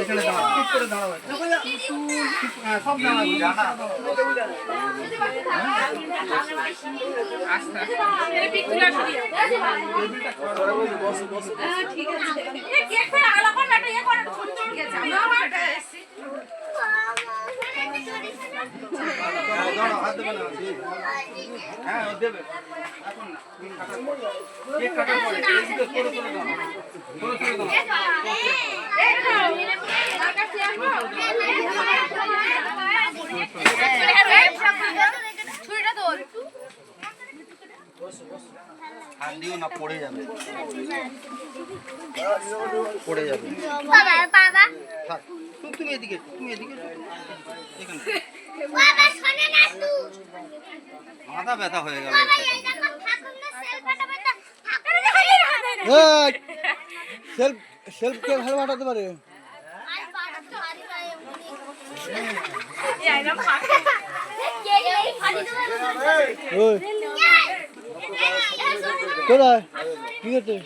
এখানে দাঁড়াও, ঠিক করে দাঁড়াও। সব দাঁড়াবো জানা। হ্যাঁ দেবে এখন কেক কাটার পরে এইদিকে ছোট ছোট দাও, ছোট ছোট দাও। হাত দিও না, পড়ে যাবে, পড়ে যাবে। থাক, তুমি এদিকে, তুমি এদিকে এখানে। মাথা ব্যথা হয়ে গেল। সেলফ কে ভালো বাটাতে পারে? কোথায় কি হচ্ছে?